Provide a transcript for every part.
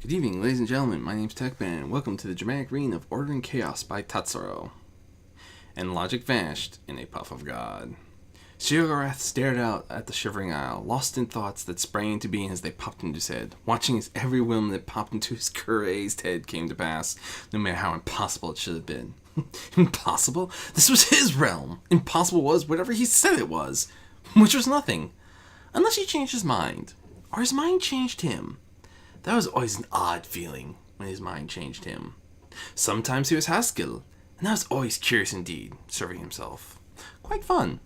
Good evening, ladies and gentlemen. My name's Techman, and welcome to the dramatic reign of Order and Chaos by Tatsuro. And logic vanished in a puff of God. Sheogorath stared out at the shivering isle, lost in thoughts that sprang into being as they popped into his head, watching as every whim that popped into his crazed head came to pass, no matter how impossible it should have been. Impossible? This was his realm. Impossible was whatever he said it was, which was nothing. Unless he changed his mind, or his mind changed him. That was always an odd feeling when his mind changed him. Sometimes he was Haskell, and that was always curious indeed, serving himself. Quite fun.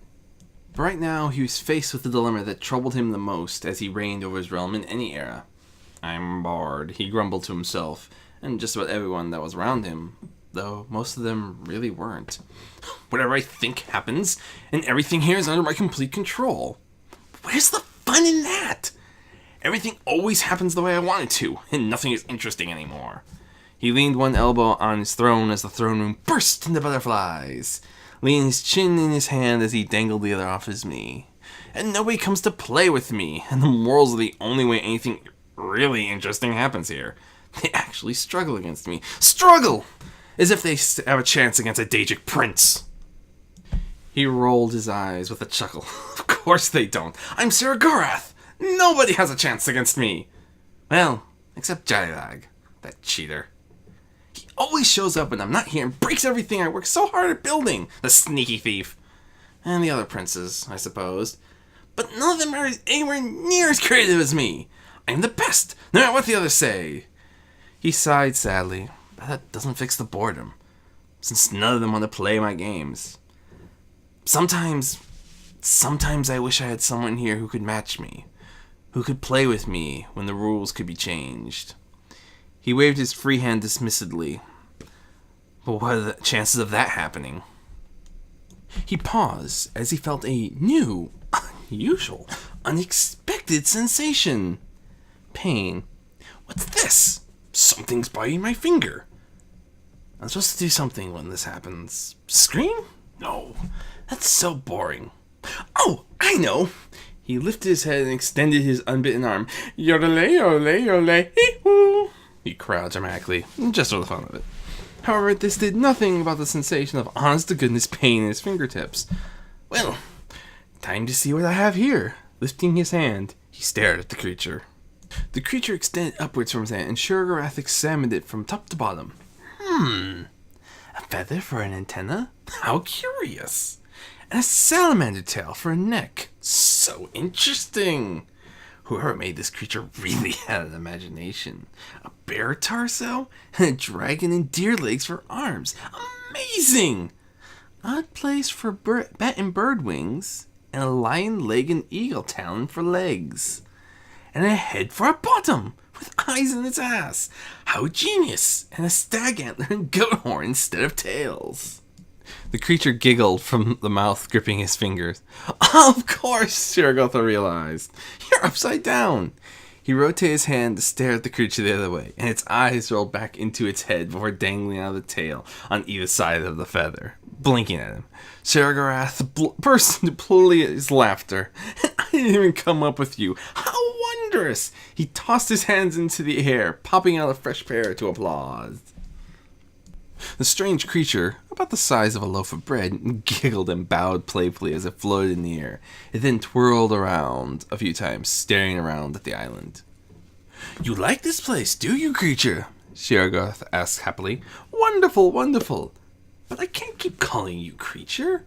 But right now he was faced with the dilemma that troubled him the most as he reigned over his realm in any era. "I'm bored," he grumbled to himself, and just about everyone that was around him, though most of them really weren't. Whatever I think happens, and everything here is under my complete control. Where's the fun in that? Everything always happens the way I want it to, and nothing is interesting anymore. He leaned one elbow on his throne as the throne room burst into butterflies, leaning his chin in his hand as he dangled the other off his knee. And nobody comes to play with me, and the morals are the only way anything really interesting happens here. They actually struggle against me. Struggle! As if they have a chance against a Daedric prince. He rolled his eyes with a chuckle. Of course they don't. I'm Sheogorath! Nobody has a chance against me! Well, except Jailag, that cheater. He always shows up when I'm not here and breaks everything I worked so hard at building, the sneaky thief. And the other princes, I suppose. But none of them are anywhere near as creative as me. I am the best, no matter what the others say. He sighed sadly, but that doesn't fix the boredom, since none of them want to play my games. Sometimes I wish I had someone here who could match me. Who could play with me when the rules could be changed. He waved his free hand dismissively. But what are the chances of that happening? He paused as he felt a new, unusual, unexpected sensation. Pain. What's this? Something's biting my finger. I'm supposed to do something when this happens. Scream? No, that's so boring. Oh, I know! He lifted his head and extended his unbitten arm. Yodelay, yodelay, yodelay, hee-hoo! He cried dramatically, just for the fun of it. However, this did nothing about the sensation of honest-to-goodness pain in his fingertips. Well, time to see what I have here. Lifting his hand, he stared at the creature. The creature extended upwards from his hand, and Sheogorath examined it from top to bottom. A feather for an antenna? How curious! And a salamander tail for a neck. So interesting. Whoever made this creature really had an imagination. A bear torso and a dragon and deer legs for arms. Amazing! Odd place for bat and bird wings, and a lion leg and eagle talon for legs. And a head for a bottom, with eyes in its ass. How genius! And a stag antler and goat horn instead of tails. The creature giggled from the mouth gripping his fingers. Of course, Sheogorath realized. You're upside down. He rotated his hand to stare at the creature the other way, and its eyes rolled back into its head before dangling out of the tail on either side of the feather, blinking at him. Sheogorath burst into hilarious laughter. I didn't even come up with you. How wondrous! He tossed his hands into the air, popping out a fresh pair to applause. The strange creature, about the size of a loaf of bread, giggled and bowed playfully as it floated in the air. It then twirled around a few times, staring around at the island. You like this place, do you, creature? Sheogorath asked happily. Wonderful, wonderful. But I can't keep calling you creature.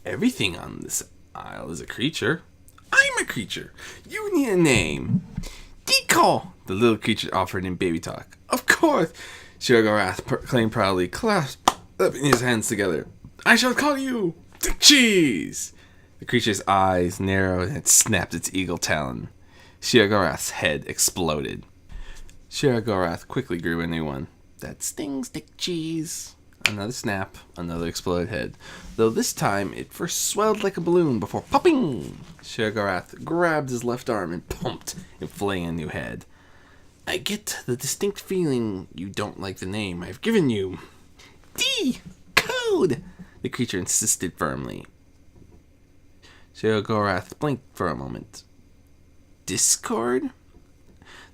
Everything on this isle is a creature. I'm a creature. You need a name. Deco, the little creature offered in baby talk. Of course. Sheogorath proclaimed proudly, clasped his hands together. I shall call you Dick Cheese! The creature's eyes narrowed and it snapped its eagle talon. Sheogorath's head exploded. Sheogorath quickly grew a new one. That stings, Dick Cheese. Another snap, another exploded head. Though this time it first swelled like a balloon before popping. Sheogorath grabbed his left arm and pumped, inflating a new head. I get the distinct feeling you don't like the name I've given you. D! Code! The creature insisted firmly. Sheogorath blinked for a moment. Discord?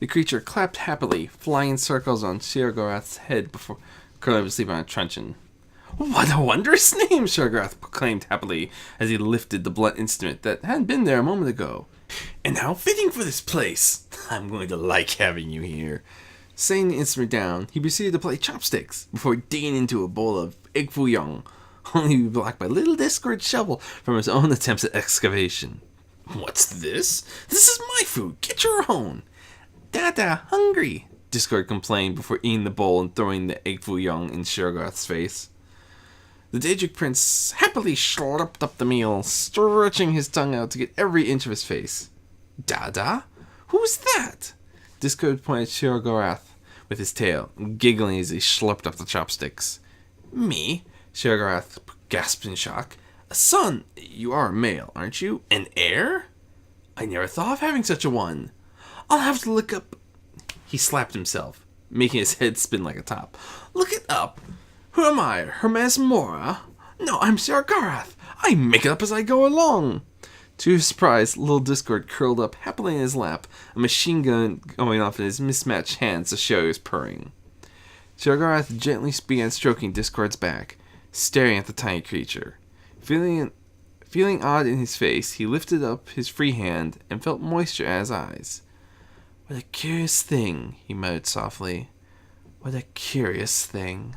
The creature clapped happily, flying in circles on Sheogorath's head before curling asleep on a truncheon. "What a wondrous name!" Sheogorath proclaimed happily as he lifted the blunt instrument that hadn't been there a moment ago. "And how fitting for this place! I'm going to like having you here." Setting the instrument down, he proceeded to play chopsticks before digging into a bowl of egg foo young, only to be blocked by a little discord shovel from his own attempts at excavation. "What's this? This is my food. Get your own." "Dada, hungry," Discord complained before eating the bowl and throwing the egg foo young in Sheogorath's face. The Daedric prince happily slurped up the meal, stretching his tongue out to get every inch of his face. "Dada? Who's that?" Discord pointed at Sheogorath with his tail, giggling as he slurped up the chopsticks. "Me?" Sheogorath gasped in shock. "A son? You are a male, aren't you? An heir? I never thought of having such a one. I'll have to look up..." He slapped himself, making his head spin like a top. "Look it up? Who am I, Hermes Mora? No, I'm Sheogorath. I make it up as I go along." To his surprise, little Discord curled up happily in his lap, a machine gun going off in his mismatched hands to show he was purring. Sheogorath gently began stroking Discord's back, staring at the tiny creature. Feeling odd in his face, he lifted up his free hand and felt moisture at his eyes. "What a curious thing," he muttered softly. "What a curious thing."